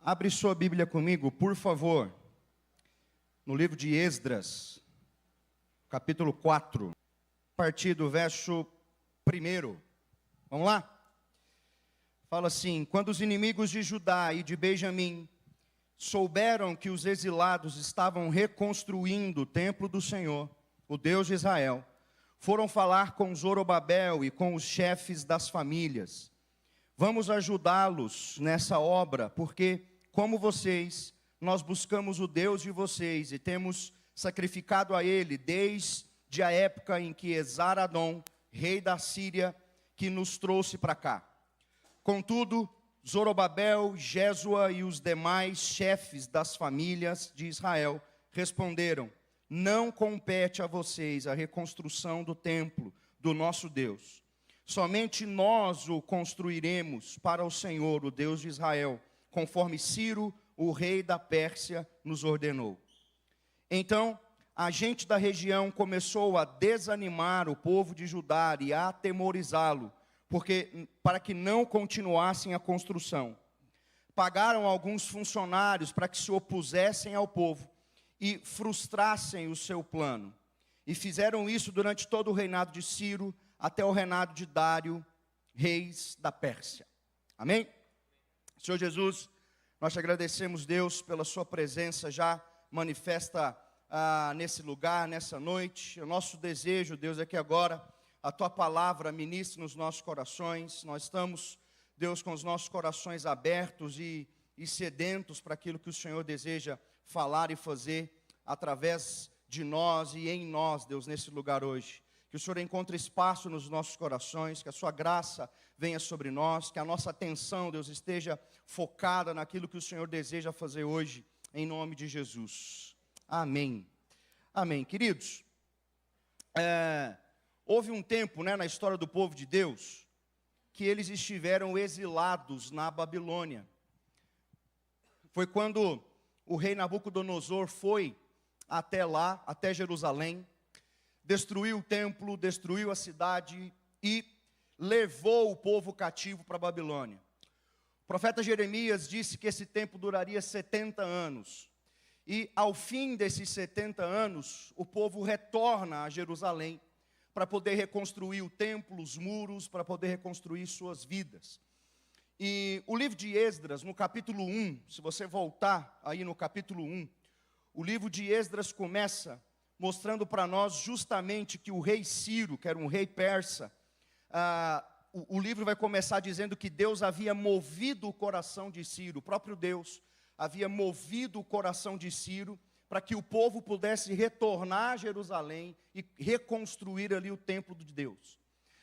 Abre sua Bíblia comigo, por favor, no livro de Esdras, capítulo 4, a partir do verso 1. Vamos lá? Fala assim: quando os inimigos de Judá e de Benjamim souberam que os exilados estavam reconstruindo o templo do Senhor, o Deus de Israel, foram falar com Zorobabel e com os chefes das famílias. Vamos ajudá-los nessa obra, porque, como vocês, nós buscamos o Deus de vocês e temos sacrificado a Ele desde a época em que Esar-Adom, rei da Síria, que nos trouxe para cá. Contudo, Zorobabel, Jesua e os demais chefes das famílias de Israel responderam: não compete a vocês a reconstrução do templo do nosso Deus. Somente nós o construiremos para o Senhor, o Deus de Israel, conforme Ciro, o rei da Pérsia, nos ordenou. Então, a gente da região começou a desanimar o povo de Judá e a atemorizá-lo, para que não continuassem a construção. Pagaram alguns funcionários para que se opusessem ao povo e frustrassem o seu plano. E fizeram isso durante todo o reinado de Ciro, até o reinado de Dário, reis da Pérsia. Amém? Senhor Jesus, nós te agradecemos, Deus, pela sua presença já manifesta nesse lugar, nessa noite. O nosso desejo, Deus, é que agora a tua palavra ministre nos nossos corações. Nós estamos, Deus, com os nossos corações abertos e sedentos para aquilo que o Senhor deseja falar e fazer através de nós e em nós, Deus, nesse lugar hoje. Que o Senhor encontre espaço nos nossos corações, que a sua graça venha sobre nós, que a nossa atenção, Deus, esteja focada naquilo que o Senhor deseja fazer hoje, em nome de Jesus. Amém. Amém. Queridos, houve um tempo, na história do povo de Deus, que eles estiveram exilados na Babilônia. Foi quando o rei Nabucodonosor foi até lá, até Jerusalém, destruiu o templo, destruiu a cidade e levou o povo cativo para a Babilônia. O profeta Jeremias disse que esse tempo duraria 70 anos. E ao fim desses 70 anos, o povo retorna a Jerusalém para poder reconstruir o templo, os muros, para poder reconstruir suas vidas. E o livro de Esdras, no capítulo 1, se você voltar aí no capítulo 1, o livro de Esdras começa mostrando para nós justamente que o rei Ciro, que era um rei persa, o livro vai começar dizendo que Deus havia movido o coração de Ciro, o próprio Deus havia movido o coração de Ciro para que o povo pudesse retornar a Jerusalém e reconstruir ali o templo de Deus.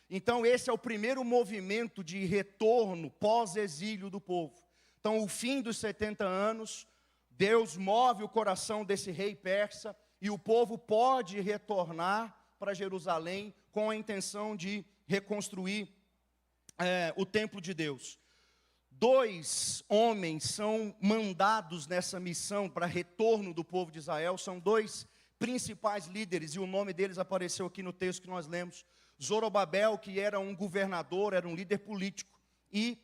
Então esse é o primeiro movimento de retorno pós-exílio do povo. Então o fim dos 70 anos, Deus move o coração desse rei persa, e o povo pode retornar para Jerusalém com a intenção de reconstruir o templo de Deus. 2 homens são mandados nessa missão para retorno do povo de Israel. São 2 principais líderes, e o nome deles apareceu aqui no texto que nós lemos. Zorobabel, que era um governador, era um líder político, e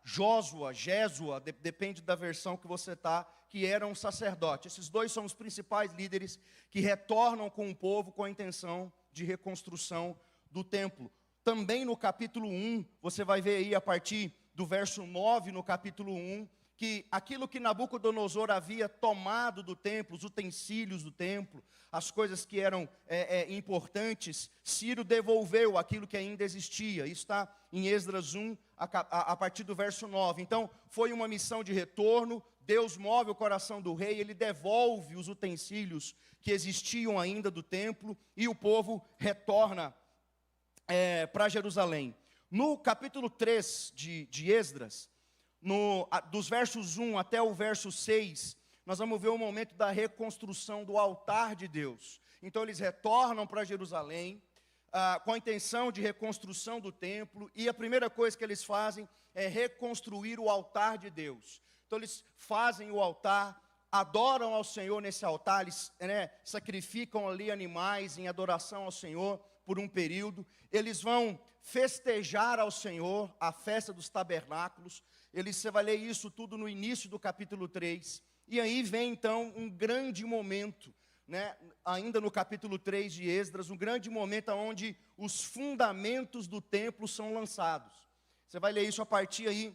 Jesua, depende da versão que você está, que era um sacerdote. Esses 2 são os principais líderes que retornam com o povo com a intenção de reconstrução do templo. Também no capítulo 1, você vai ver aí a partir do verso 9, no capítulo 1, que aquilo que Nabucodonosor havia tomado do templo, os utensílios do templo, as coisas que eram importantes, Ciro devolveu aquilo que ainda existia. Isso está em Esdras 1, a partir do verso 9. Então, foi uma missão de retorno. Deus move o coração do rei, ele devolve os utensílios que existiam ainda do templo, e o povo retorna para Jerusalém. No capítulo 3 de Esdras, dos versos 1 até o verso 6, nós vamos ver o momento da reconstrução do altar de Deus. Então eles retornam para Jerusalém, com a intenção de reconstrução do templo, e a primeira coisa que eles fazem é reconstruir o altar de Deus. Então eles fazem o altar, adoram ao Senhor nesse altar, eles sacrificam ali animais em adoração ao Senhor, por um período, eles vão festejar ao Senhor a festa dos tabernáculos. Você vai ler isso tudo no início do capítulo 3. E aí vem então um grande momento, né, ainda no capítulo 3 de Esdras, um grande momento onde os fundamentos do templo são lançados. Você vai ler isso a partir aí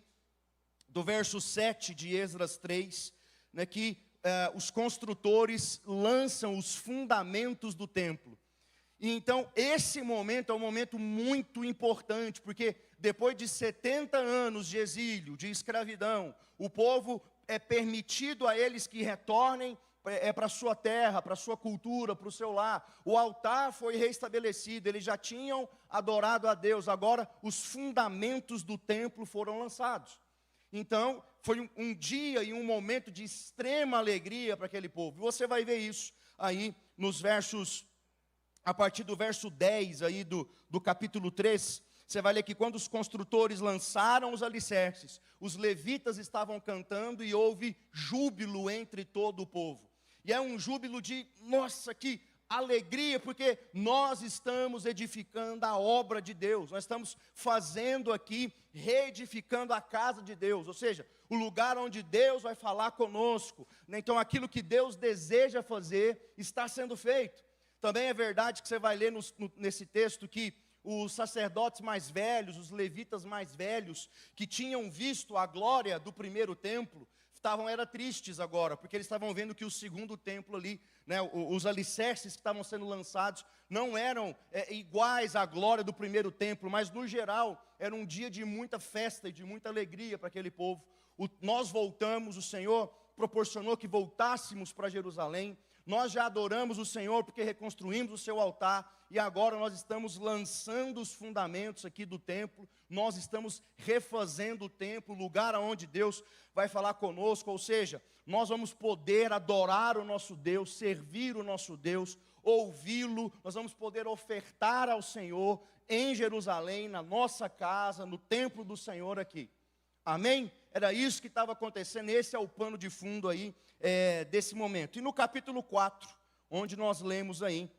do verso 7 de Esdras 3, né, que os construtores lançam os fundamentos do templo. E então esse momento é um momento muito importante, porque depois de 70 anos de exílio, de escravidão, o povo é permitido a eles que retornem para a sua terra, para a sua cultura, para o seu lar. O altar foi restabelecido, eles já tinham adorado a Deus, agora os fundamentos do templo foram lançados. Então, foi um dia e um momento de extrema alegria para aquele povo. E você vai ver isso aí nos versos, a partir do verso 10 aí do capítulo 3, você vai ler que quando os construtores lançaram os alicerces, os levitas estavam cantando e houve júbilo entre todo o povo. E é um júbilo de, nossa, que alegria, porque nós estamos edificando a obra de Deus, nós estamos fazendo aqui, reedificando a casa de Deus, ou seja, o lugar onde Deus vai falar conosco, né? Então aquilo que Deus deseja fazer está sendo feito. Também é verdade que você vai ler nesse texto que os sacerdotes mais velhos, os levitas mais velhos, que tinham visto a glória do primeiro templo, era tristes agora, porque eles estavam vendo que o segundo templo ali, né, os alicerces que estavam sendo lançados, não eram iguais à glória do primeiro templo, mas no geral, era um dia de muita festa e de muita alegria para aquele povo. Nós voltamos, o Senhor proporcionou que voltássemos para Jerusalém. Nós já adoramos o Senhor porque reconstruímos o seu altar, e agora nós estamos lançando os fundamentos aqui do templo, nós estamos refazendo o templo, o lugar onde Deus vai falar conosco, ou seja, nós vamos poder adorar o nosso Deus, servir o nosso Deus, ouvi-lo, nós vamos poder ofertar ao Senhor em Jerusalém, na nossa casa, no templo do Senhor aqui. Amém? Era isso que estava acontecendo, esse é o pano de fundo aí desse momento. E no capítulo 4, onde nós lemos aí,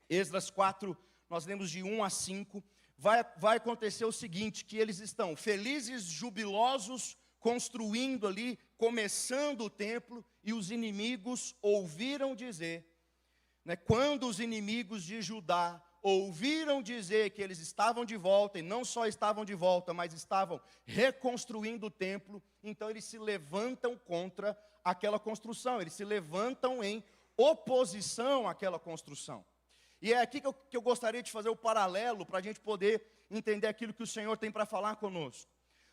Esdras 4, nós lemos de 1 a 5, vai acontecer o seguinte, que eles estão felizes, jubilosos, construindo ali, começando o templo, e os inimigos ouviram dizer, né, quando os inimigos de Judá ouviram dizer que eles estavam de volta, e não só estavam de volta, mas estavam reconstruindo o templo, então eles se levantam contra aquela construção, eles se levantam em oposição àquela construção. E é aqui que eu gostaria de fazer o paralelo, para a gente poder entender aquilo que o Senhor tem para falar conosco.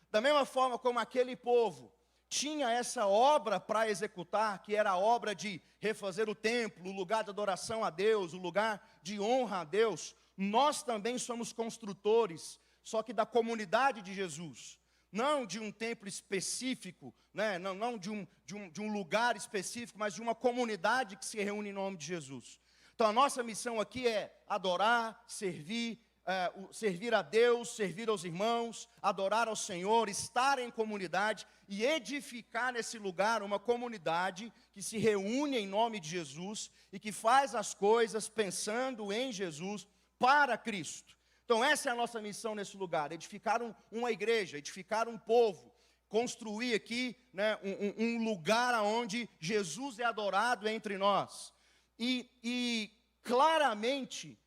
Da mesma forma como aquele povo tinha essa obra para executar, que era a obra de refazer o templo, o lugar de adoração a Deus, o lugar de honra a Deus, nós também somos construtores, só que da comunidade de Jesus, não de um templo específico, né? não de um lugar específico, mas de uma comunidade que se reúne em nome de Jesus. Então a nossa missão aqui é adorar, servir a Deus, servir aos irmãos, adorar ao Senhor, estar em comunidade e edificar nesse lugar uma comunidade que se reúne em nome de Jesus e que faz as coisas pensando em Jesus para Cristo. Então essa é a nossa missão nesse lugar, edificar uma igreja, edificar um povo, construir aqui, né, um lugar onde Jesus é adorado entre nós. E claramente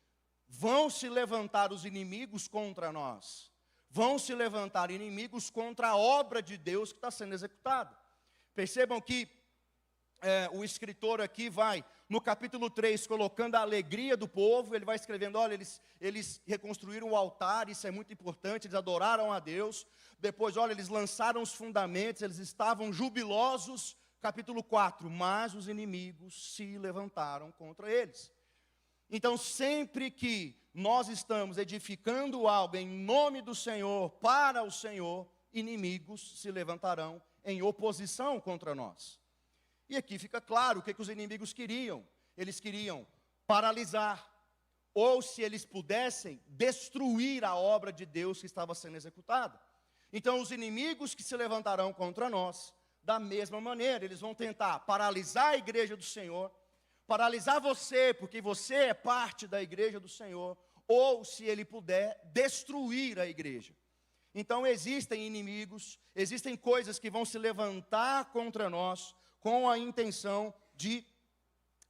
vão se levantar os inimigos contra nós. Vão se levantar inimigos contra a obra de Deus que está sendo executada. Percebam que o escritor aqui vai, no capítulo 3, colocando a alegria do povo, ele vai escrevendo, olha, eles reconstruíram o altar, isso é muito importante, eles adoraram a Deus. Depois, olha, eles lançaram os fundamentos, eles estavam jubilosos. Capítulo 4, mas os inimigos se levantaram contra eles. Então, sempre que nós estamos edificando algo em nome do Senhor, para o Senhor, inimigos se levantarão em oposição contra nós. E aqui fica claro o que os inimigos queriam. Eles queriam paralisar, ou se eles pudessem, destruir a obra de Deus que estava sendo executada. Então, os inimigos que se levantarão contra nós, da mesma maneira, eles vão tentar paralisar a igreja do Senhor, paralisar você, porque você é parte da igreja do Senhor, ou, se ele puder, destruir a igreja. Então existem inimigos, existem coisas que vão se levantar contra nós com a intenção de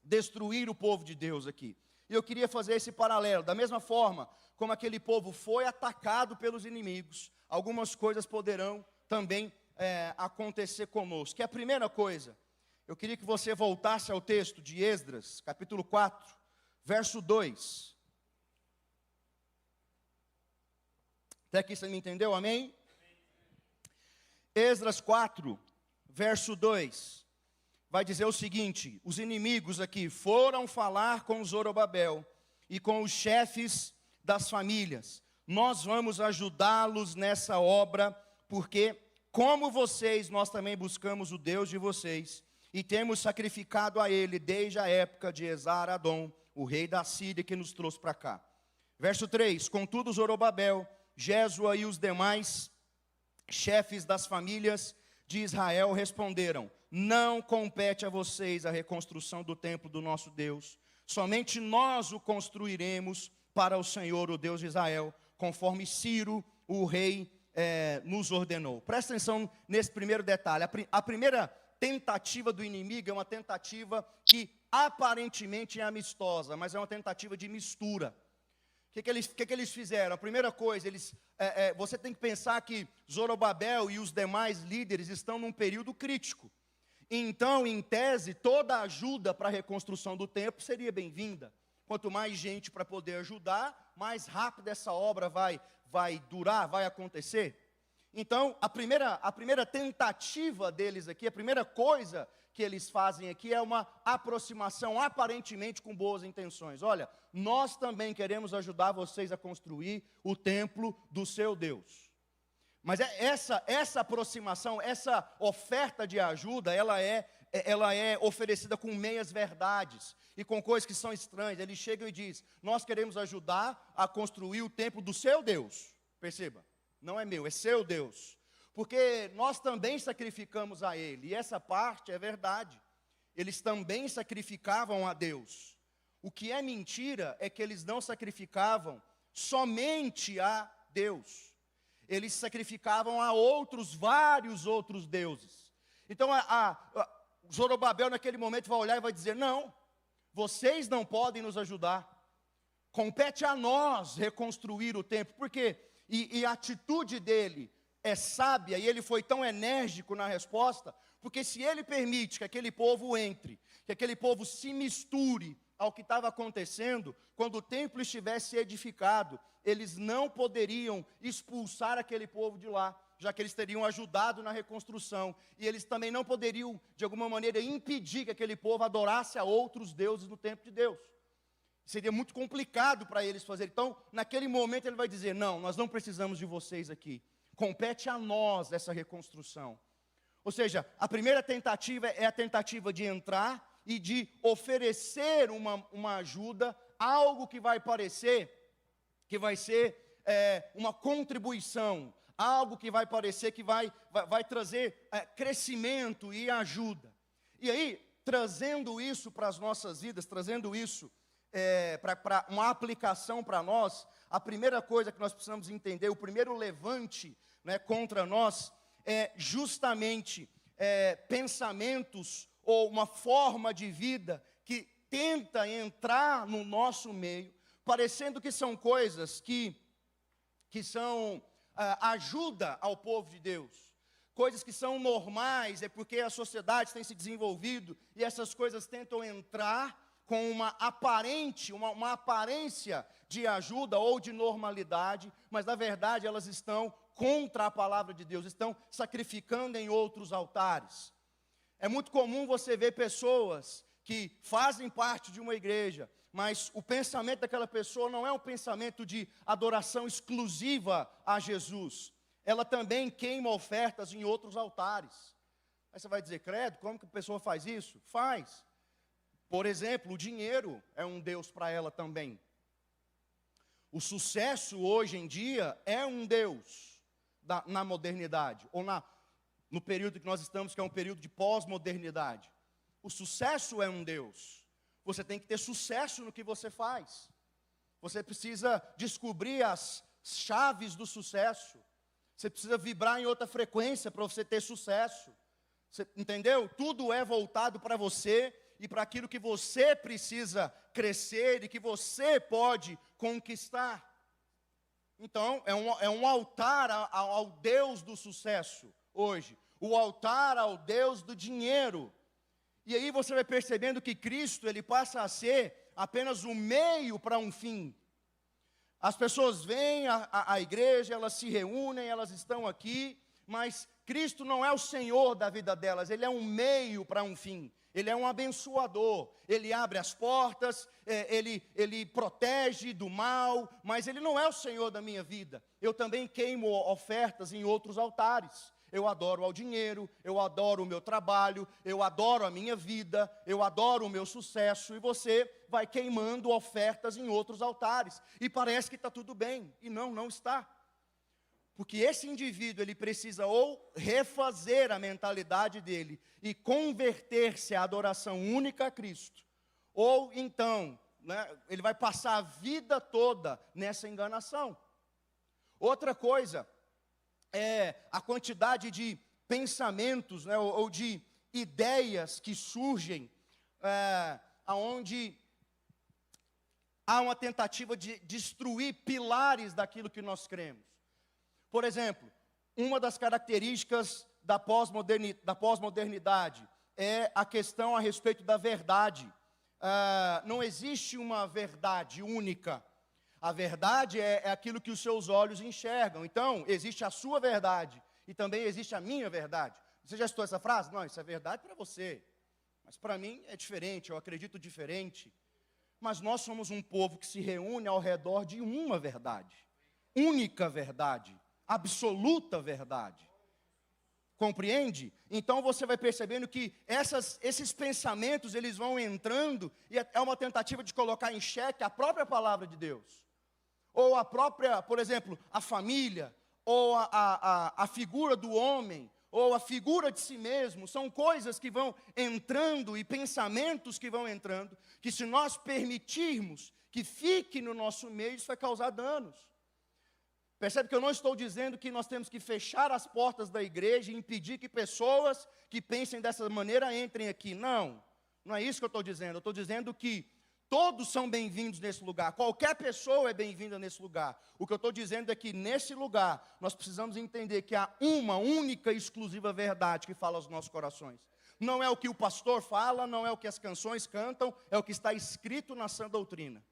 destruir o povo de Deus aqui. E eu queria fazer esse paralelo. Da mesma forma como aquele povo foi atacado pelos inimigos, algumas coisas poderão também acontecer conosco. Que a primeira coisa, eu queria que você voltasse ao texto de Esdras, capítulo 4, verso 2. Até aqui você me entendeu? Amém? Esdras 4, verso 2. Vai dizer o seguinte: os inimigos aqui foram falar com Zorobabel e com os chefes das famílias. Nós vamos ajudá-los nessa obra, porque, como vocês, nós também buscamos o Deus de vocês, e temos sacrificado a Ele desde a época de Esar-Adom, o rei da Síria, que nos trouxe para cá. Verso 3: contudo Zorobabel, Jesua e os demais chefes das famílias de Israel responderam: não compete a vocês a reconstrução do templo do nosso Deus, somente nós o construiremos para o Senhor, o Deus de Israel, conforme Ciro, o rei, nos ordenou. Presta atenção nesse primeiro detalhe. A primeira tentativa do inimigo é uma tentativa que aparentemente é amistosa, mas é uma tentativa de mistura. O que eles fizeram? A primeira coisa, você tem que pensar que Zorobabel e os demais líderes estão num período crítico. Então, em tese, toda ajuda para a reconstrução do templo seria bem-vinda. Quanto mais gente para poder ajudar, mais rápido essa obra vai durar, vai acontecer. Então, a primeira tentativa deles aqui, a primeira coisa que eles fazem aqui é uma aproximação aparentemente com boas intenções. Olha, nós também queremos ajudar vocês a construir o templo do seu Deus. Mas essa aproximação, essa oferta de ajuda, ela é oferecida com meias verdades e com coisas que são estranhas. Eles chegam e dizem: nós queremos ajudar a construir o templo do seu Deus. Perceba, não é meu, é seu Deus. Porque nós também sacrificamos a Ele, e essa parte é verdade. Eles também sacrificavam a Deus. O que é mentira é que eles não sacrificavam somente a Deus. Eles sacrificavam a vários outros deuses. Então, Zorobabel naquele momento vai olhar e vai dizer: não, vocês não podem nos ajudar. Compete a nós reconstruir o templo. Por quê? E a atitude dele é sábia, e ele foi tão enérgico na resposta, porque se ele permite que aquele povo entre, que aquele povo se misture ao que estava acontecendo, quando o templo estivesse edificado, eles não poderiam expulsar aquele povo de lá, já que eles teriam ajudado na reconstrução, e eles também não poderiam, de alguma maneira, impedir que aquele povo adorasse a outros deuses no templo de Deus. Seria muito complicado para eles fazer. Então, naquele momento ele vai dizer: não, nós não precisamos de vocês aqui. Compete a nós essa reconstrução. Ou seja, a primeira tentativa é a tentativa de entrar e de oferecer uma ajuda, algo que vai parecer, que vai ser uma contribuição, algo que vai parecer que vai trazer crescimento e ajuda. E aí, trazendo isso para as nossas vidas, trazendo isso para uma aplicação para nós, a primeira coisa que nós precisamos entender, o primeiro levante, né, contra nós, é justamente pensamentos ou uma forma de vida que tenta entrar no nosso meio, parecendo que são coisas que são ajuda ao povo de Deus. Coisas que são normais, é porque a sociedade tem se desenvolvido e essas coisas tentam entrar com uma aparência de ajuda ou de normalidade, mas na verdade elas estão contra a palavra de Deus, estão sacrificando em outros altares. É muito comum você ver pessoas que fazem parte de uma igreja, mas o pensamento daquela pessoa não é um pensamento de adoração exclusiva a Jesus. Ela também queima ofertas em outros altares. Aí você vai dizer: credo, como que a pessoa faz isso? Faz. Por exemplo, o dinheiro é um Deus para ela também. O sucesso hoje em dia é um Deus na modernidade, ou no período que nós estamos, que é um período de pós-modernidade. O sucesso é um Deus. Você tem que ter sucesso no que você faz. Você precisa descobrir as chaves do sucesso. Você precisa vibrar em outra frequência para você ter sucesso. Você entendeu? Tudo é voltado para você e para aquilo que você precisa crescer e que você pode conquistar. Então, é um altar ao Deus do sucesso hoje. O altar ao Deus do dinheiro. E aí você vai percebendo que Cristo, ele passa a ser apenas um meio para um fim. As pessoas vêm à igreja, elas se reúnem, elas estão aqui, mas Cristo não é o Senhor da vida delas, Ele é um meio para um fim. Ele é um abençoador, Ele abre as portas, Ele protege do mal, mas Ele não é o Senhor da minha vida. Eu também queimo ofertas em outros altares. Eu adoro ao dinheiro, eu adoro o meu trabalho, eu adoro a minha vida, eu adoro o meu sucesso, e você vai queimando ofertas em outros altares, e parece que está tudo bem, e não está. Porque esse indivíduo, ele precisa ou refazer a mentalidade dele, e converter-se à adoração única a Cristo, ou então, ele vai passar a vida toda nessa enganação. Outra coisa, é a quantidade de pensamentos, ou de ideias que surgem, onde há uma tentativa de destruir pilares daquilo que nós cremos. Por exemplo, uma das características da pós-modernidade é a questão a respeito da verdade. Não existe uma verdade única. A verdade é aquilo que os seus olhos enxergam. Então, existe a sua verdade e também existe a minha verdade. Você já citou essa frase? Não, isso é verdade para você. Mas para mim é diferente, eu acredito diferente. Mas nós somos um povo que se reúne ao redor de uma verdade. Única verdade. Absoluta verdade. Compreende? Então você vai percebendo que esses pensamentos, eles vão entrando, e é uma tentativa de colocar em xeque a própria palavra de Deus. Ou a própria, por exemplo, a família, ou a figura do homem, ou a figura de si mesmo. São coisas que vão entrando e pensamentos que vão entrando, que se nós permitirmos que fique no nosso meio, isso vai causar danos. Percebe que eu não estou dizendo que nós temos que fechar as portas da igreja e impedir que pessoas que pensem dessa maneira entrem aqui. Não é isso que eu estou dizendo. Eu estou dizendo que todos são bem-vindos nesse lugar. Qualquer pessoa é bem-vinda nesse lugar. O que eu estou dizendo é que nesse lugar nós precisamos entender que há uma única e exclusiva verdade que fala aos nossos corações. Não é o que o pastor fala, não é o que as canções cantam, é o que está escrito na sã doutrina.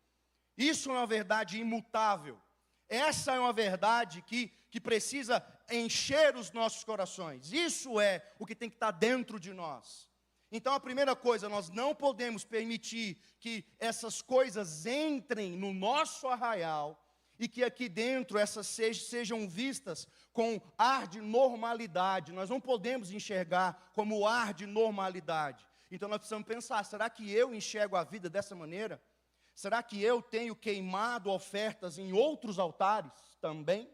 Isso é uma verdade imutável. Essa é uma verdade que precisa encher os nossos corações. Isso é o que tem que estar dentro de nós. Então a primeira coisa, nós não podemos permitir que essas coisas entrem no nosso arraial e que aqui dentro essas sejam vistas com ar de normalidade. Nós não podemos enxergar como ar de normalidade. Então nós precisamos pensar, será que eu enxergo a vida dessa maneira? Será que eu tenho queimado ofertas em outros altares também?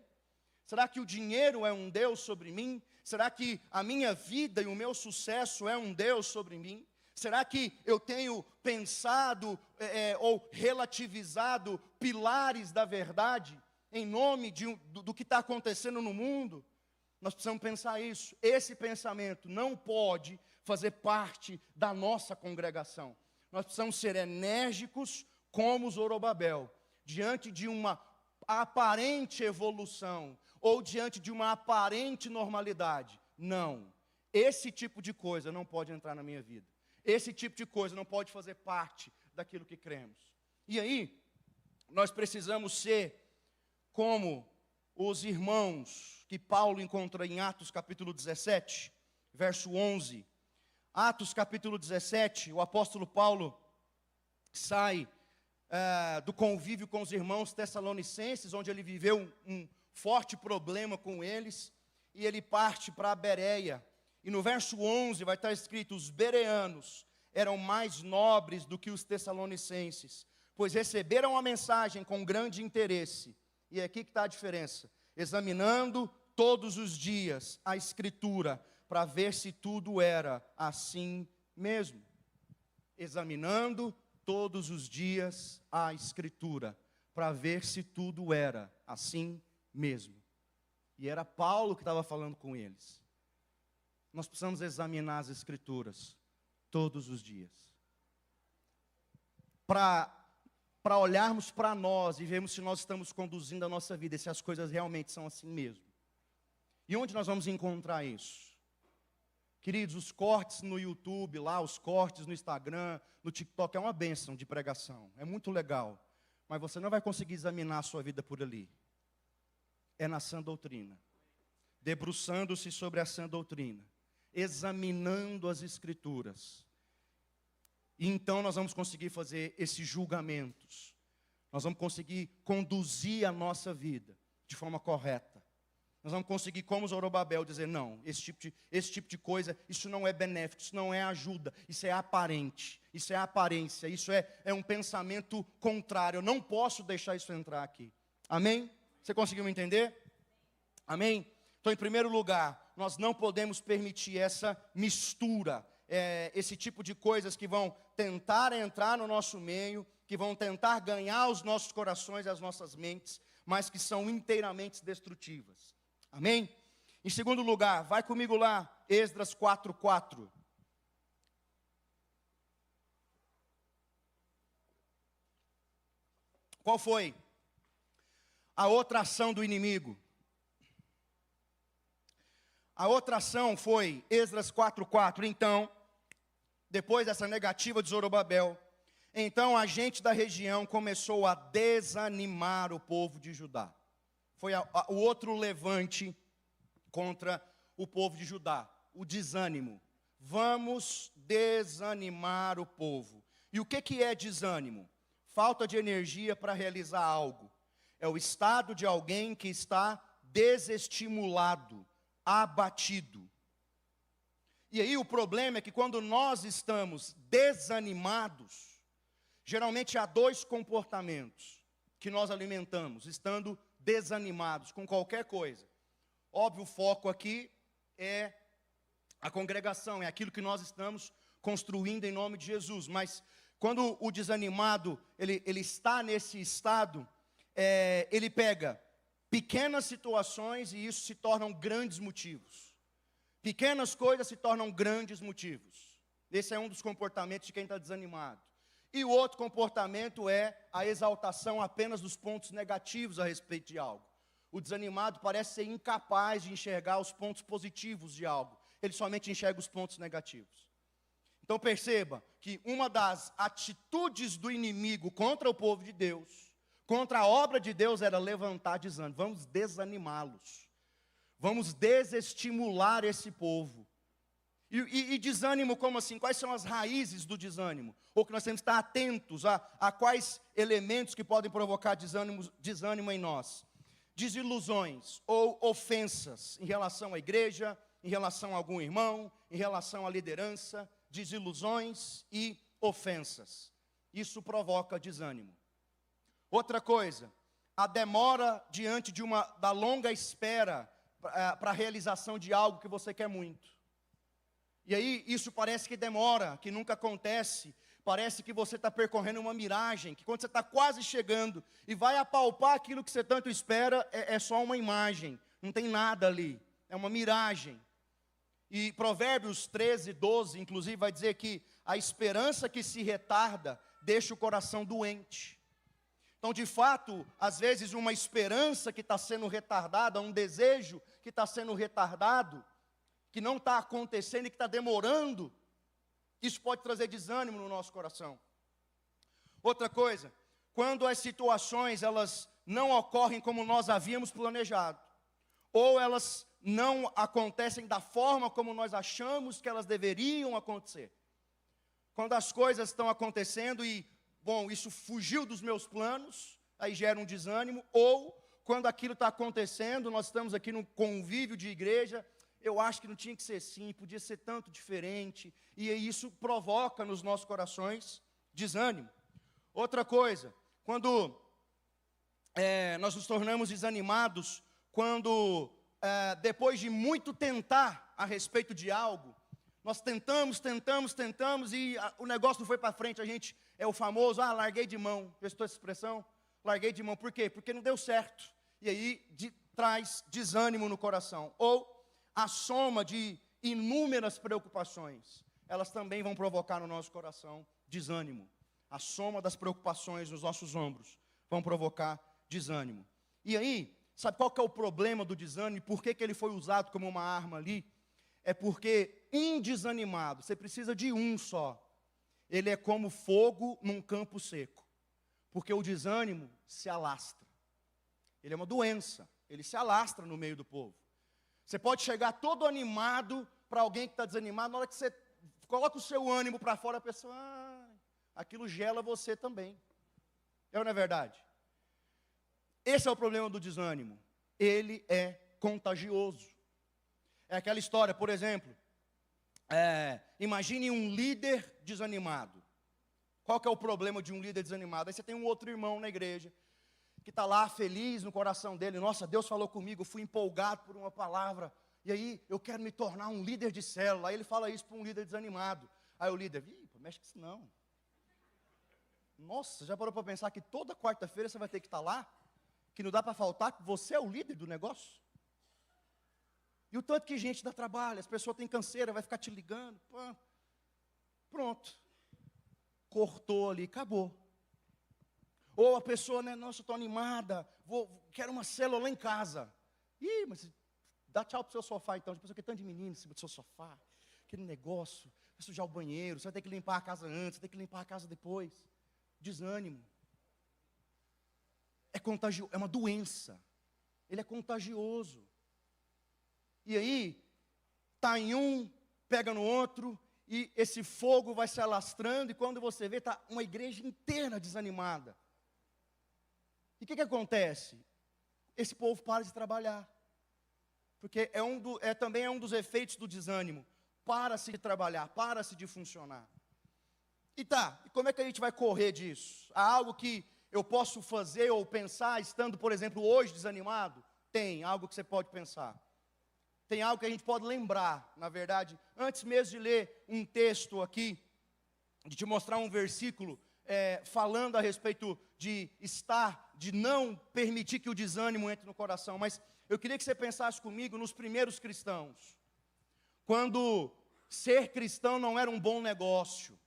Será que o dinheiro é um Deus sobre mim? Será que a minha vida e o meu sucesso é um Deus sobre mim? Será que eu tenho pensado ou relativizado pilares da verdade em nome do que está acontecendo no mundo? Nós precisamos pensar isso. Esse pensamento não pode fazer parte da nossa congregação. Nós precisamos ser enérgicos como Zorobabel, diante de uma aparente evolução, ou diante de uma aparente normalidade. Não, esse tipo de coisa não pode entrar na minha vida. Esse tipo de coisa não pode fazer parte daquilo que cremos. E aí, nós precisamos ser como os irmãos que Paulo encontra em Atos capítulo 17, verso 11. Atos capítulo 17, o apóstolo Paulo sai do convívio com os irmãos tessalonicenses, onde ele viveu um forte problema com eles, e ele parte para a Bereia, e no verso 11 vai estar escrito: os bereanos eram mais nobres do que os tessalonicenses, pois receberam a mensagem com grande interesse, e é aqui que está a diferença, examinando todos os dias a Escritura, para ver se tudo era assim mesmo, examinando todos os dias a Escritura, para ver se tudo era assim mesmo. E era Paulo que estava falando com eles. Nós precisamos examinar as Escrituras todos os dias. Para olharmos para nós e vermos se nós estamos conduzindo a nossa vida, e se as coisas realmente são assim mesmo. E onde nós vamos encontrar isso? Queridos, os cortes no YouTube, lá, os cortes no Instagram, no TikTok, é uma bênção de pregação. É muito legal. Mas você não vai conseguir examinar a sua vida por ali. É na sã doutrina. Debruçando-se sobre a sã doutrina. Examinando as Escrituras. E então nós vamos conseguir fazer esses julgamentos. Nós vamos conseguir conduzir a nossa vida de forma correta. Nós vamos conseguir, como Zorobabel, dizer, não, esse tipo de coisa, isso não é benéfico, isso não é ajuda, isso é aparente, isso é aparência, isso é um pensamento contrário. Eu não posso deixar isso entrar aqui. Amém? Você conseguiu entender? Amém? Então, em primeiro lugar, nós não podemos permitir essa mistura, esse tipo de coisas que vão tentar entrar no nosso meio, que vão tentar ganhar os nossos corações e as nossas mentes, mas que são inteiramente destrutivas. Amém? Em segundo lugar, vai comigo lá, Esdras 4:4. Qual foi a outra ação do inimigo? A outra ação foi Esdras 4:4. Então, depois dessa negativa de Zorobabel, então a gente da região começou a desanimar o povo de Judá. Foi o outro levante contra o povo de Judá, o desânimo. Vamos desanimar o povo. E o que é desânimo? Falta de energia para realizar algo. É o estado de alguém que está desestimulado, abatido. E aí o problema é que quando nós estamos desanimados, geralmente há dois comportamentos que nós alimentamos, estando desanimados com qualquer coisa. Óbvio, o foco aqui é a congregação, é aquilo que nós estamos construindo em nome de Jesus. Mas quando o desanimado, ele está nesse estado, ele pega pequenas situações e isso se tornam grandes motivos. Pequenas coisas se tornam grandes motivos. Esse é um dos comportamentos de quem está desanimado. E o outro comportamento é a exaltação apenas dos pontos negativos a respeito de algo. O desanimado parece ser incapaz de enxergar os pontos positivos de algo. Ele somente enxerga os pontos negativos. Então perceba que uma das atitudes do inimigo contra o povo de Deus, contra a obra de Deus, era levantar desânimo. Vamos desanimá-los. Vamos desestimular esse povo. E desânimo como assim? Quais são as raízes do desânimo? Ou que nós temos que estar atentos a quais elementos que podem provocar desânimo em nós. Desilusões ou ofensas em relação à igreja, em relação a algum irmão, em relação à liderança, desilusões e ofensas. Isso provoca desânimo. Outra coisa, a demora diante da longa espera para a realização de algo que você quer muito. E aí, isso parece que demora, que nunca acontece. Parece que você está percorrendo uma miragem, que quando você está quase chegando e vai apalpar aquilo que você tanto espera, é só uma imagem, não tem nada ali, é uma miragem. E Provérbios 13:12, inclusive, vai dizer que a esperança que se retarda deixa o coração doente. Então, de fato, às vezes uma esperança que está sendo retardada, um desejo que está sendo retardado, que não está acontecendo e que está demorando, isso pode trazer desânimo no nosso coração. Outra coisa, quando as situações elas não ocorrem como nós havíamos planejado, ou elas não acontecem da forma como nós achamos que elas deveriam acontecer. Quando as coisas estão acontecendo e, bom, isso fugiu dos meus planos, aí gera um desânimo, ou quando aquilo está acontecendo, nós estamos aqui num convívio de igreja, eu acho que não tinha que ser assim, podia ser tanto diferente, e isso provoca nos nossos corações desânimo. Outra coisa, quando nós nos tornamos desanimados, quando depois de muito tentar a respeito de algo, nós tentamos e o negócio não foi para frente, a gente é o famoso, larguei de mão, prestou essa expressão? larguei de mão. Por quê? Porque não deu certo. E aí traz desânimo no coração. Ou a soma de inúmeras preocupações, elas também vão provocar no nosso coração desânimo. A soma das preocupações nos nossos ombros vão provocar desânimo. E aí, sabe qual que é o problema do desânimo? Por que ele foi usado como uma arma ali? É porque um desanimado, você precisa de um só. Ele é como fogo num campo seco. Porque o desânimo se alastra. Ele é uma doença. Ele se alastra no meio do povo. Você pode chegar todo animado para alguém que está desanimado. Na hora que você coloca o seu ânimo para fora, a pessoa, aquilo gela você também. É ou não é verdade? Esse é o problema do desânimo. Ele é contagioso. É aquela história, por exemplo, imagine um líder desanimado. Qual que é o problema de um líder desanimado? Aí você tem um outro irmão na igreja, que está lá feliz no coração dele. Nossa, Deus falou comigo, eu fui empolgado por uma palavra. E aí, eu quero me tornar um líder de célula. Aí ele fala isso para um líder desanimado. Aí o líder, mexe com isso não. Nossa, já parou para pensar que toda quarta-feira você vai ter que estar lá? Que não dá para faltar, que você é o líder do negócio? E o tanto que gente dá trabalho, as pessoas têm canseira, vai ficar te ligando. Pronto. Cortou ali, acabou. Ou a pessoa, né, nossa, eu estou animada, quero uma célula lá em casa. Mas dá tchau para o seu sofá então. A pessoa que tanto de menino em cima do seu sofá, aquele negócio, vai sujar o banheiro, você vai ter que limpar a casa antes, você vai ter que limpar a casa depois. Desânimo. É contagioso, é uma doença. Ele é contagioso. E aí, está em um, pega no outro, e esse fogo vai se alastrando, e quando você vê, está uma igreja inteira desanimada. E o que acontece? Esse povo para de trabalhar. Porque também é um dos efeitos do desânimo. Para-se de trabalhar, para-se de funcionar. E como é que a gente vai correr disso? Há algo que eu posso fazer ou pensar, estando, por exemplo, hoje desanimado? Tem algo que você pode pensar. Tem algo que a gente pode lembrar, na verdade. Antes mesmo de ler um texto aqui, de te mostrar um versículo, falando a respeito de não permitir que o desânimo entre no coração. Mas eu queria que você pensasse comigo nos primeiros cristãos. Quando ser cristão não era um bom negócio.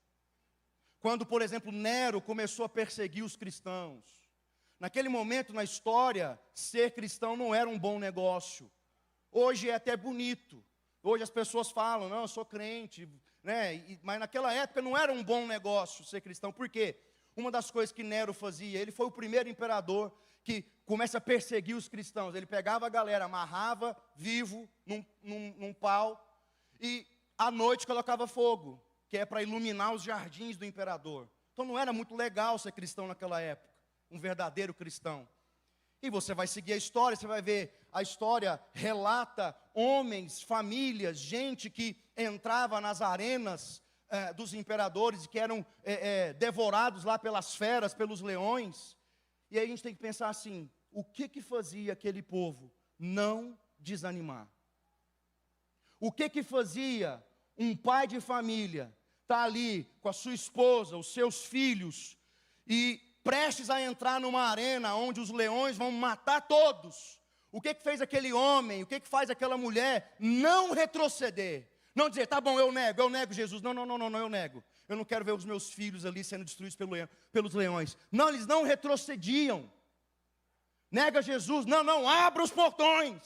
Quando, por exemplo, Nero começou a perseguir os cristãos. Naquele momento na história, ser cristão não era um bom negócio. Hoje é até bonito. Hoje as pessoas falam, não, eu sou crente, né? Mas naquela época não era um bom negócio ser cristão. Por quê? Uma das coisas que Nero fazia, ele foi o primeiro imperador que começa a perseguir os cristãos. Ele pegava a galera, amarrava vivo num pau e à noite colocava fogo, que é para iluminar os jardins do imperador. Então não era muito legal ser cristão naquela época, um verdadeiro cristão. E você vai seguir a história, você vai ver, a história relata homens, famílias, gente que entrava nas arenas dos imperadores, que eram devorados lá pelas feras, pelos leões. E aí a gente tem que pensar assim, o que fazia aquele povo não desanimar? O que fazia um pai de família estar ali com a sua esposa, os seus filhos, e prestes a entrar numa arena onde os leões vão matar todos? O que fez aquele homem, o que faz aquela mulher não retroceder? Não dizer, tá bom, eu nego Jesus. Não, eu nego. Eu não quero ver os meus filhos ali sendo destruídos pelos leões. Não, eles não retrocediam. Nega Jesus, não, abra os portões.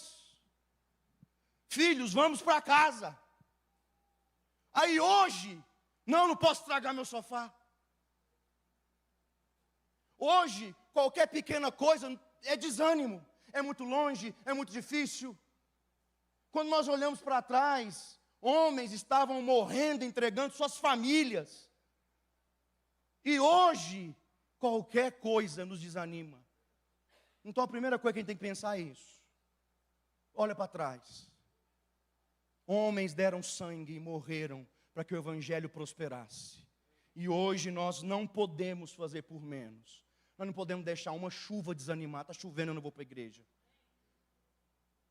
Filhos, vamos para casa. Aí hoje, não posso estragar meu sofá. Hoje, qualquer pequena coisa é desânimo. É muito longe, é muito difícil. Quando nós olhamos para trás, homens estavam morrendo, entregando suas famílias. E hoje, qualquer coisa nos desanima. Então a primeira coisa que a gente tem que pensar é isso. Olha para trás. Homens deram sangue e morreram para que o evangelho prosperasse. E hoje nós não podemos fazer por menos. Nós não podemos deixar uma chuva desanimar. Está chovendo, eu não vou para a igreja.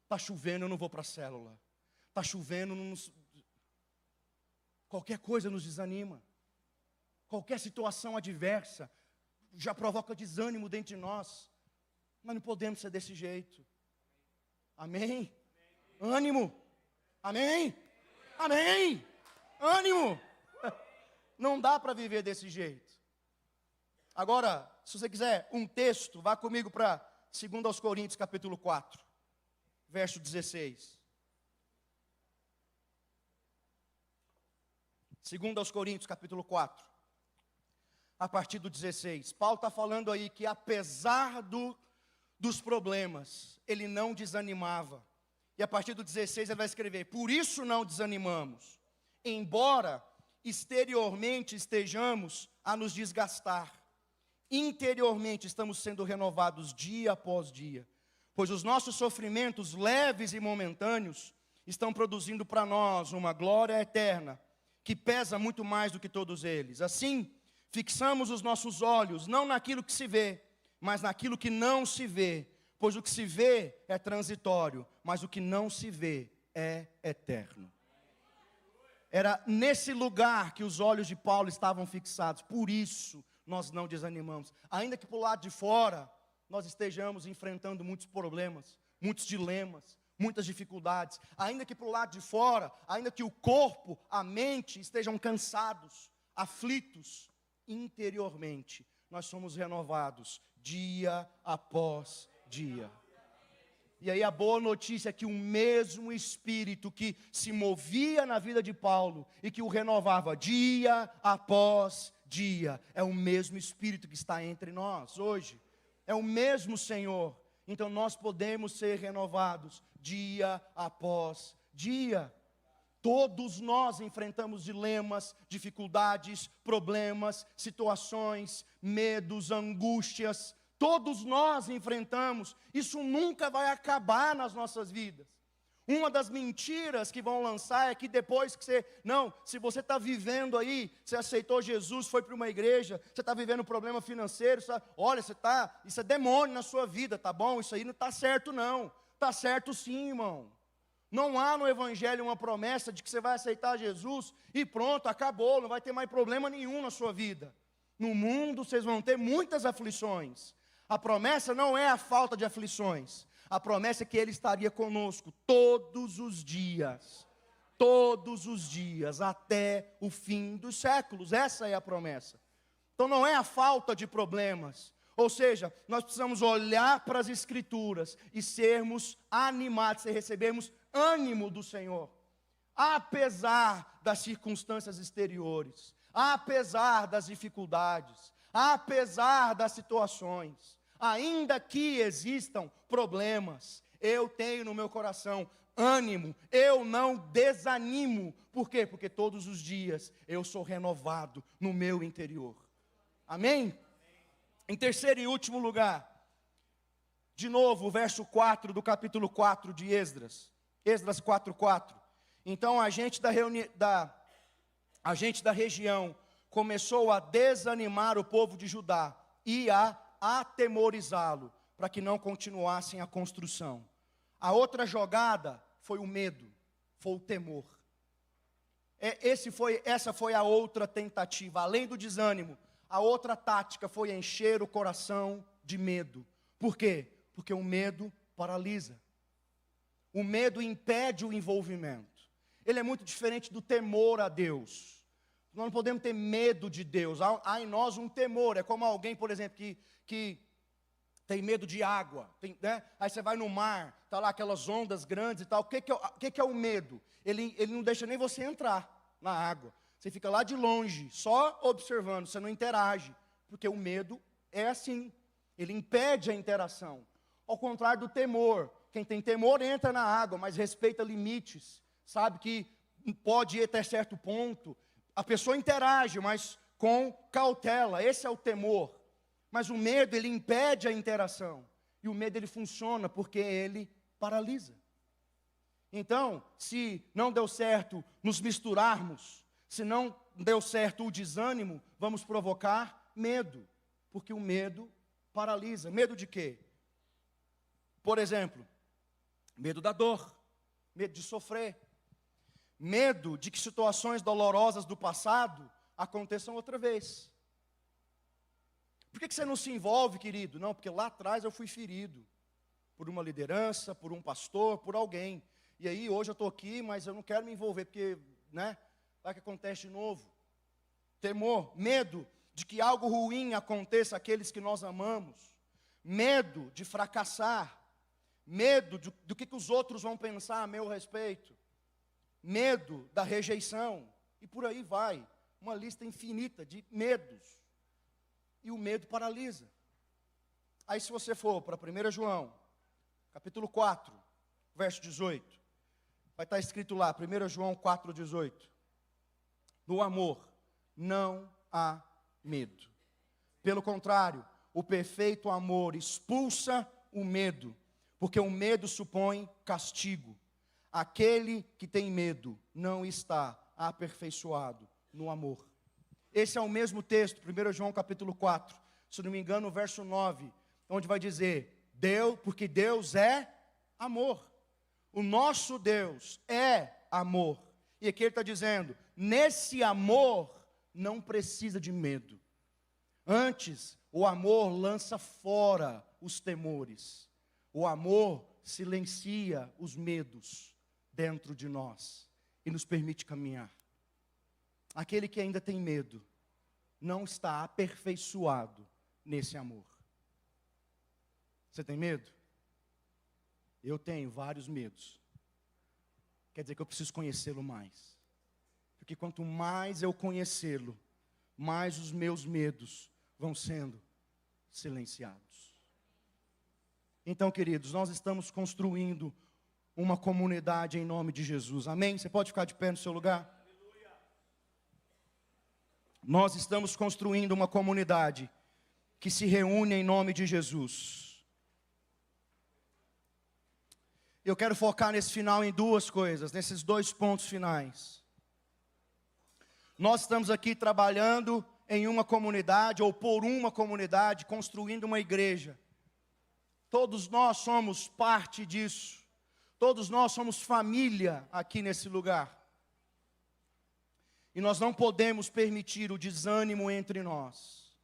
Está chovendo, eu não vou para a célula. Está chovendo, qualquer coisa nos desanima. Qualquer situação adversa. já provoca desânimo dentro de nós. Nós não podemos ser desse jeito. Amém? Ânimo. Amém? Amém? Ânimo. Não dá para viver desse jeito. Agora, se você quiser um texto, vá comigo para 2 Coríntios capítulo 4, verso 16. 2 Coríntios capítulo 4, a partir do 16. Paulo está falando aí que apesar dos problemas, ele não desanimava. E a partir do 16 ele vai escrever: por isso não desanimamos, embora exteriormente estejamos a nos desgastar, interiormente estamos sendo renovados dia após dia, pois os nossos sofrimentos leves e momentâneos estão produzindo para nós uma glória eterna, que pesa muito mais do que todos eles. Assim, fixamos os nossos olhos não naquilo que se vê, mas naquilo que não se vê, pois o que se vê é transitório, mas o que não se vê é eterno. Era nesse lugar que os olhos de Paulo estavam fixados. Por isso nós não desanimamos. Ainda que por lado de fora nós estejamos enfrentando muitos problemas, muitos dilemas, muitas dificuldades. Ainda que por lado de fora, ainda que o corpo, a mente estejam cansados, aflitos, interiormente nós somos renovados dia após dia. E aí a boa notícia é que o mesmo Espírito que se movia na vida de Paulo e que o renovava dia após dia, é o mesmo Espírito que está entre nós hoje. É o mesmo Senhor. Então nós podemos ser renovados dia após dia. Todos nós enfrentamos dilemas, dificuldades, problemas, situações, medos, angústias. Todos nós enfrentamos. Isso nunca vai acabar nas nossas vidas. Uma das mentiras que vão lançar é que depois que você... Não, se você está vivendo aí, você aceitou Jesus, foi para uma igreja, você está vivendo um problema financeiro, olha, isso é demônio na sua vida, tá bom? Isso aí não está certo não. Está certo sim, irmão. Não há no Evangelho uma promessa de que você vai aceitar Jesus e pronto, acabou, não vai ter mais problema nenhum na sua vida. No mundo vocês vão ter muitas aflições. A promessa não é a falta de aflições. A promessa é que Ele estaria conosco todos os dias, até o fim dos séculos. Essa é a promessa. Então não é a falta de problemas. Ou seja, nós precisamos olhar para as Escrituras e sermos animados, e recebermos ânimo do Senhor. Apesar das circunstâncias exteriores, apesar das dificuldades, apesar das situações, ainda que existam problemas, eu tenho no meu coração ânimo, eu não desanimo. Por quê? Porque todos os dias eu sou renovado no meu interior. Amém? Em terceiro e último lugar, de novo, o verso 4 do capítulo 4 de Esdras. Esdras 4:4. Então a gente da região começou a desanimar o povo de Judá e a atemorizá-lo, para que não continuassem a construção. A outra jogada foi o medo, foi o temor. Essa foi a outra tentativa. Além do desânimo, a outra tática foi encher o coração de medo. Por quê? Porque o medo paralisa. O medo impede o envolvimento. Ele é muito diferente do temor a Deus. Nós não podemos ter medo de Deus. Há em nós um temor. É como alguém, por exemplo, que tem medo de água, né? Aí você vai no mar, está lá aquelas ondas grandes e tal. O que é o medo? Ele não deixa nem você entrar na água. Você fica lá de longe, só observando, você não interage. Porque o medo é assim, ele impede a interação. Ao contrário do temor. Quem tem temor entra na água, mas respeita limites. Sabe que pode ir até certo ponto. A pessoa interage, mas com cautela. Esse é o temor. Mas o medo, ele impede a interação. E o medo, ele funciona porque ele paralisa. Então, se não deu certo nos misturarmos, se não deu certo o desânimo, vamos provocar medo. Porque o medo paralisa. Medo de quê? Por exemplo, medo da dor, medo de sofrer, medo de que situações dolorosas do passado aconteçam outra vez. Por que você não se envolve, querido? Não, porque lá atrás eu fui ferido por uma liderança, por um pastor, por alguém. E aí hoje eu estou aqui, mas eu não quero me envolver, porque, né, vai que acontece de novo. Temor, medo de que algo ruim aconteça àqueles que nós amamos. Medo de fracassar. Medo do que os outros vão pensar a meu respeito. Medo da rejeição. E por aí vai. Uma lista infinita de medos. E o medo paralisa. Aí se você for para 1 João, capítulo 4, verso 18. Vai estar escrito lá, 1 João 4, 18. No amor não há medo. Pelo contrário, o perfeito amor expulsa o medo, porque o medo supõe castigo. Aquele que tem medo não está aperfeiçoado no amor. Esse é o mesmo texto, 1 João capítulo 4, se não me engano, o verso 9, onde vai dizer, porque Deus é amor. O nosso Deus é amor. E aqui ele está dizendo, nesse amor não precisa de medo. Antes, o amor lança fora os temores. O amor silencia os medos dentro de nós e nos permite caminhar. Aquele que ainda tem medo não está aperfeiçoado nesse amor. Você tem medo? Eu tenho vários medos. Quer dizer que eu preciso conhecê-lo mais. Porque quanto mais eu conhecê-lo, mais os meus medos vão sendo silenciados. Então, queridos, nós estamos construindo uma comunidade em nome de Jesus. Amém? Você pode ficar de pé no seu lugar? Nós estamos construindo uma comunidade que se reúne em nome de Jesus. Eu quero focar nesse final em duas coisas, nesses dois pontos finais. Nós estamos aqui trabalhando em uma comunidade, ou por uma comunidade, construindo uma igreja. Todos nós somos parte disso. Todos nós somos família aqui nesse lugar. E nós não podemos permitir o desânimo entre nós,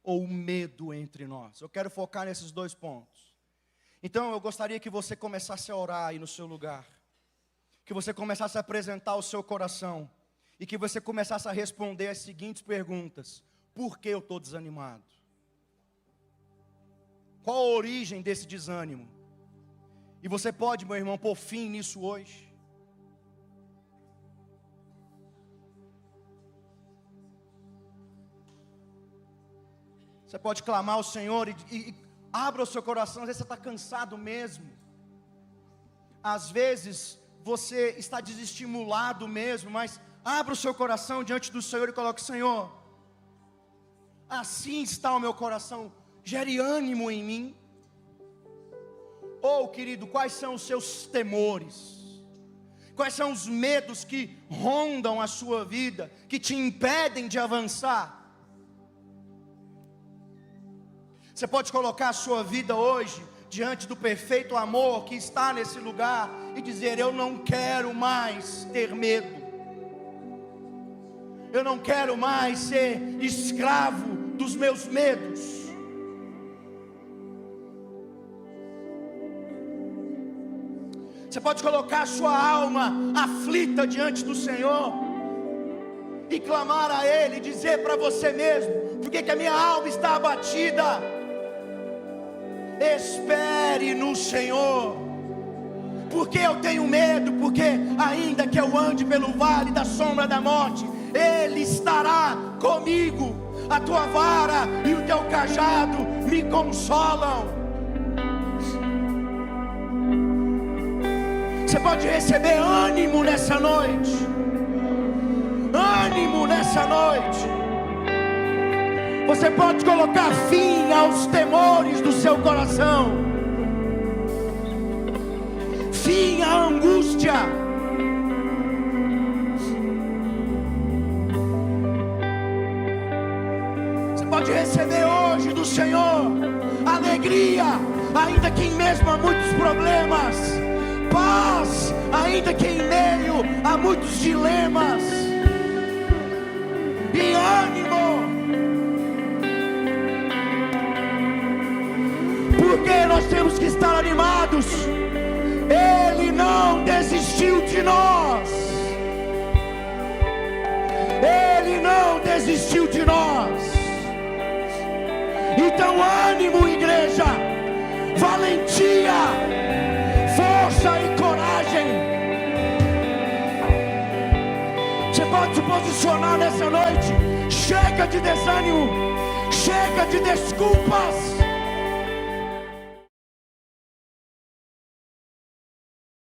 ou o medo entre nós. Eu quero focar nesses dois pontos. Então eu gostaria que você começasse a orar aí no seu lugar. Que você começasse a apresentar o seu coração. E que você começasse a responder as seguintes perguntas. Por que eu estou desanimado? Qual a origem desse desânimo? E você pode, meu irmão, pôr fim nisso hoje. Você pode clamar ao Senhor e abra o seu coração. Às vezes você está cansado mesmo. Às vezes você está desestimulado mesmo. Mas abra o seu coração diante do Senhor e coloque: Senhor, assim está o meu coração. Gere ânimo em mim. Ou, querido, quais são os seus temores? Quais são os medos que rondam a sua vida, que te impedem de avançar? Você pode colocar a sua vida hoje diante do perfeito amor que está nesse lugar e dizer: eu não quero mais ter medo. Eu não quero mais ser escravo dos meus medos. Você pode colocar a sua alma aflita diante do Senhor e clamar a Ele, e dizer para você mesmo: por que a minha alma está abatida? Espere no Senhor. Porque eu tenho medo? Porque ainda que eu ande pelo vale da sombra da morte, Ele estará comigo. A tua vara e o teu cajado me consolam. Você pode receber ânimo nessa noite. Ânimo nessa noite. Você pode colocar fim aos temores do seu coração. Fim à angústia. Você pode receber hoje do Senhor alegria, ainda que em mesmo a muitos problemas. Paz, ainda que em meio a muitos dilemas. E ânimo. nós temos que estar animados. Ele não desistiu de nós. Ele não desistiu de nós. Então ânimo, igreja, valentia, força e coragem. Você pode se posicionar nessa noite. Chega de desânimo, chega de desculpas.